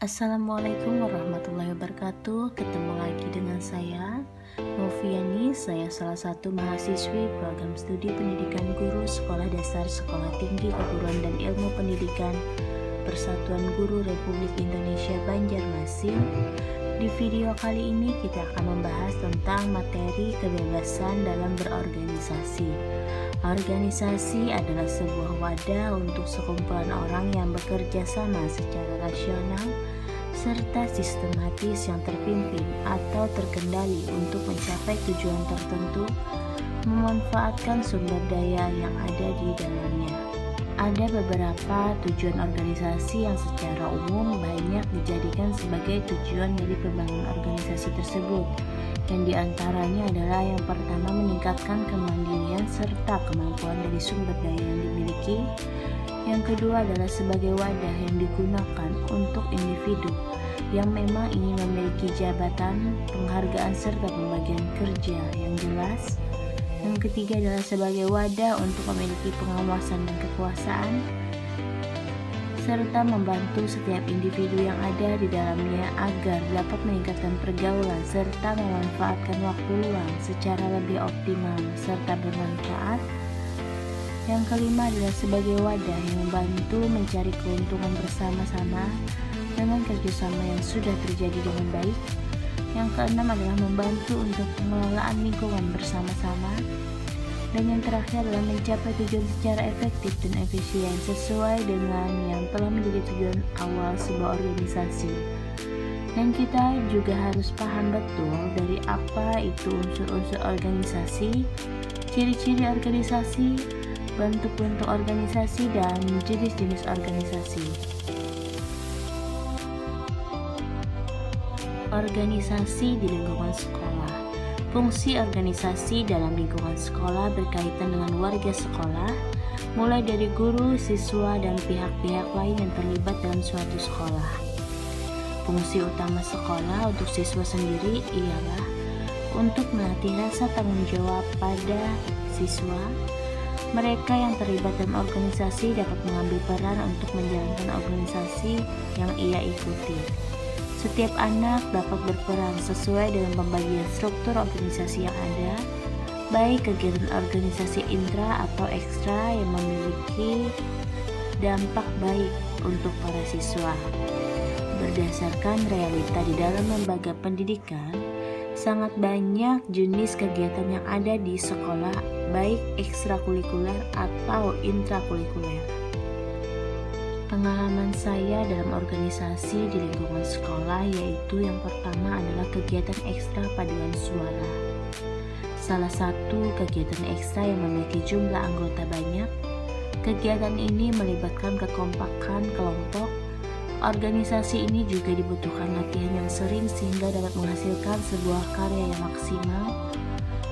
Assalamualaikum warahmatullahi wabarakatuh. Ketemu lagi dengan saya, Noviani. Saya salah satu mahasiswi program studi pendidikan guru Sekolah Dasar Sekolah Tinggi Keguruan dan Ilmu Pendidikan Persatuan Guru Republik Indonesia Banjarmasin. Di video kali ini kita akan membahas tentang materi kebebasan dalam berorganisasi. Organisasi adalah sebuah wadah untuk sekumpulan orang yang bekerja sama secara rasional serta sistematis yang terpimpin atau terkendali untuk mencapai tujuan tertentu, memanfaatkan sumber daya yang ada di dalamnya. Ada beberapa tujuan organisasi yang secara umum banyak dijadikan sebagai tujuan dari pembangunan organisasi tersebut, yang diantaranya adalah yang pertama meningkatkan kemandirian serta kemampuan dari sumber daya yang dimiliki. Yang kedua adalah sebagai wadah yang digunakan untuk individu yang memang ingin memiliki jabatan, penghargaan serta pembagian kerja yang jelas. Yang ketiga adalah sebagai wadah untuk memiliki pengawasan dan kekuasaan serta membantu setiap individu yang ada di dalamnya agar dapat meningkatkan pergaulan serta memanfaatkan waktu luang secara lebih optimal serta bermanfaat. Yang kelima adalah sebagai wadah yang membantu mencari keuntungan bersama-sama dengan kerjasama yang sudah terjadi dengan baik. Yang keenam adalah membantu untuk pengelolaan lingkungan bersama-sama. Dan yang terakhir adalah mencapai tujuan secara efektif dan efisien sesuai dengan yang telah menjadi tujuan awal sebuah organisasi. Dan kita juga harus paham betul dari apa itu unsur-unsur organisasi, ciri-ciri organisasi, bentuk-bentuk organisasi, dan jenis-jenis organisasi. Organisasi di lingkungan sekolah. Fungsi organisasi dalam lingkungan sekolah berkaitan dengan warga sekolah, mulai dari guru, siswa, dan pihak-pihak lain yang terlibat dalam suatu sekolah. Fungsi utama sekolah untuk siswa sendiri ialah untuk melatih rasa tanggung jawab pada siswa. Mereka yang terlibat dalam organisasi dapat mengambil peran untuk menjalankan organisasi yang ia ikuti. Setiap anak dapat berperan sesuai dengan pembagian struktur organisasi yang ada, baik kegiatan organisasi intra atau ekstra yang memiliki dampak baik untuk para siswa. Berdasarkan realita di dalam lembaga pendidikan, sangat banyak jenis kegiatan yang ada di sekolah, baik ekstrakurikuler atau intrakurikuler. Pengalaman saya dalam organisasi di lingkungan sekolah yaitu yang pertama adalah kegiatan ekstra paduan suara. Salah satu kegiatan ekstra yang memiliki jumlah anggota banyak. Kegiatan ini melibatkan kekompakan kelompok. Organisasi ini juga dibutuhkan latihan yang sering sehingga dapat menghasilkan sebuah karya yang maksimal.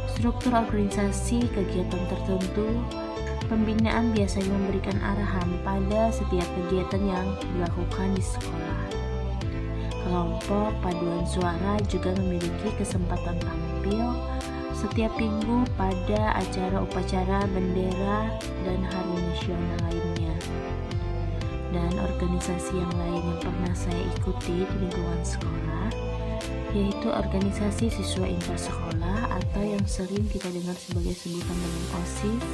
Struktur organisasi kegiatan tertentu. Pembinaan biasanya memberikan arahan pada setiap kegiatan yang dilakukan di sekolah. Kelompok paduan suara juga memiliki kesempatan tampil setiap minggu pada acara upacara bendera dan hari nasional lainnya. Dan organisasi yang lain yang pernah saya ikuti di lingkungan sekolah yaitu organisasi siswa intrasekolah atau yang sering kita dengar sebagai sebutan dengan OSIS,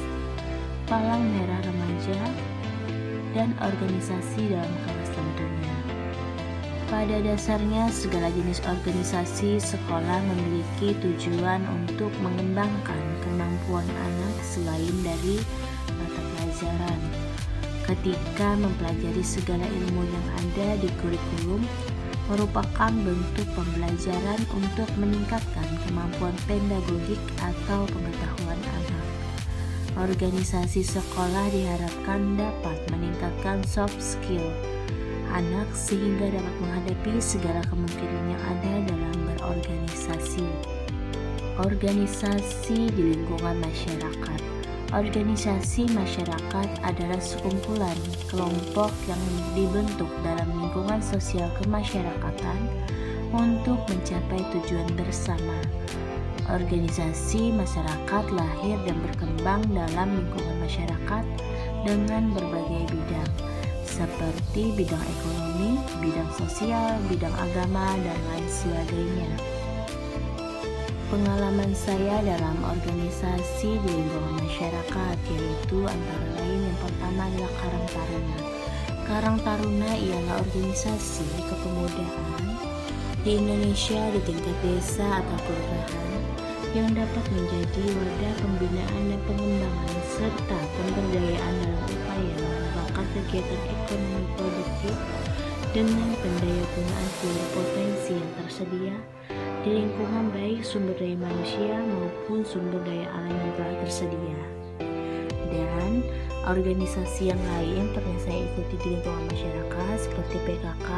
Palang Merah Remaja, dan organisasi dalam kelas tentunya. Pada dasarnya, segala jenis organisasi sekolah memiliki tujuan untuk mengembangkan kemampuan anak selain dari mata pelajaran. Ketika mempelajari segala ilmu yang ada di kurikulum, merupakan bentuk pembelajaran untuk meningkatkan kemampuan pedagogik atau pengetahuan anak. Organisasi sekolah diharapkan dapat meningkatkan soft skill anak sehingga dapat menghadapi segala kemungkinan yang ada dalam berorganisasi. Organisasi di lingkungan masyarakat. Organisasi masyarakat adalah sekumpulan kelompok yang dibentuk dalam lingkungan sosial kemasyarakatan untuk mencapai tujuan bersama. Organisasi masyarakat lahir dan berkembang dalam lingkungan masyarakat dengan berbagai bidang. seperti bidang ekonomi, bidang sosial, bidang agama, dan lain sebagainya. Pengalaman saya dalam organisasi di lingkungan masyarakat yaitu antara lain yang pertama adalah Karang Taruna. Karang Taruna ialah organisasi kepemudaan di Indonesia di tingkat desa atau kelurahan yang dapat menjadi wadah pembinaan dan pengembangan serta pemberdayaan dalam upaya mengembangkan kegiatan ekonomi produktif dengan pendayagunaan seluruh potensi yang tersedia di lingkungan baik sumber daya manusia maupun sumber daya alam yang telah tersedia. Dan organisasi yang lain pernah saya ikuti di lingkungan masyarakat seperti PKK,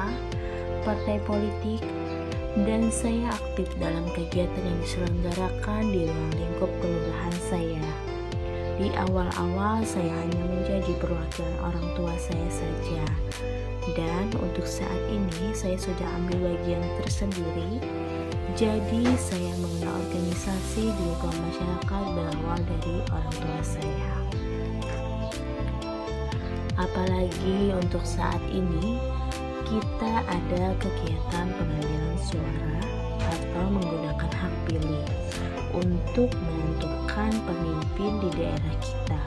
partai politik, dan saya aktif dalam kegiatan yang diselenggarakan di ruang lingkup kelurahan saya. Di awal-awal saya hanya menjadi perwakilan orang tua saya saja. Dan untuk saat ini saya sudah ambil bagian tersendiri. Jadi saya mengenal organisasi di lingkungan masyarakat berawal dari orang tua saya. Apalagi untuk saat ini kita ada kegiatan pengambilan suara atau menggunakan hak pilih untuk menentukan pemimpin di daerah kita.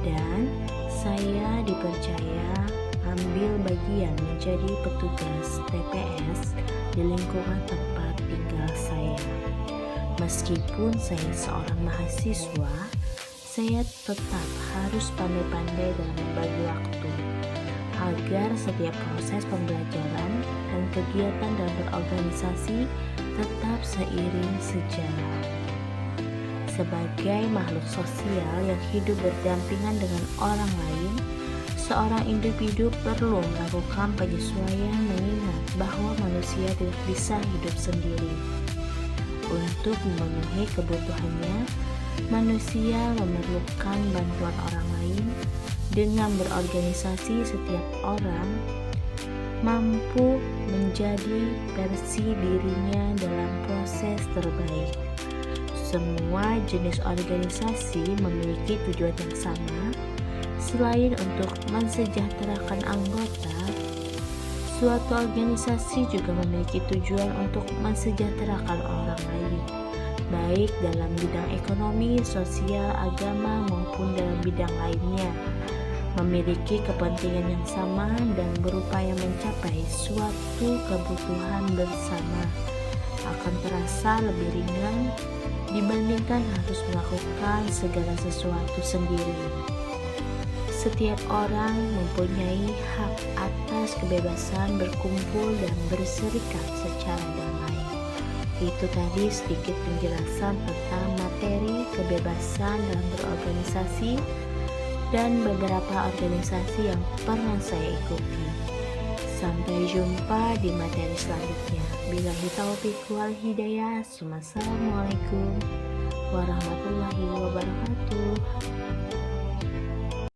Dan saya dipercaya ambil bagian menjadi petugas TPS di lingkungan tempat tinggal saya. Meskipun saya seorang mahasiswa, saya tetap harus pandai-pandai dalam membagi waktu agar setiap proses pembelajaran dan kegiatan dalam berorganisasi tetap seiring sejalan. Sebagai makhluk sosial yang hidup berdampingan dengan orang lain, seorang individu perlu melakukan penyesuaian mengingat bahwa manusia tidak bisa hidup sendiri. Untuk memenuhi kebutuhannya, manusia memerlukan bantuan orang lain. Dengan berorganisasi, setiap orang mampu menjadi versi dirinya dalam proses terbaik. Semua jenis organisasi memiliki tujuan yang sama. Selain untuk mensejahterakan anggota, suatu organisasi juga memiliki tujuan untuk mensejahterakan orang lain, baik dalam bidang ekonomi, sosial, agama, maupun dalam bidang lainnya, memiliki kepentingan yang sama dan berupaya mencapai suatu kebutuhan bersama, akan terasa lebih ringan dibandingkan harus melakukan segala sesuatu sendiri. Setiap orang mempunyai hak atas kebebasan berkumpul dan berserikat secara damai. Itu tadi sedikit penjelasan tentang materi kebebasan dalam berorganisasi dan beberapa organisasi yang pernah saya ikuti. Sampai jumpa di materi selanjutnya. Billahi taufiq wal hidayah. Wassalamualaikum warahmatullahi wabarakatuh.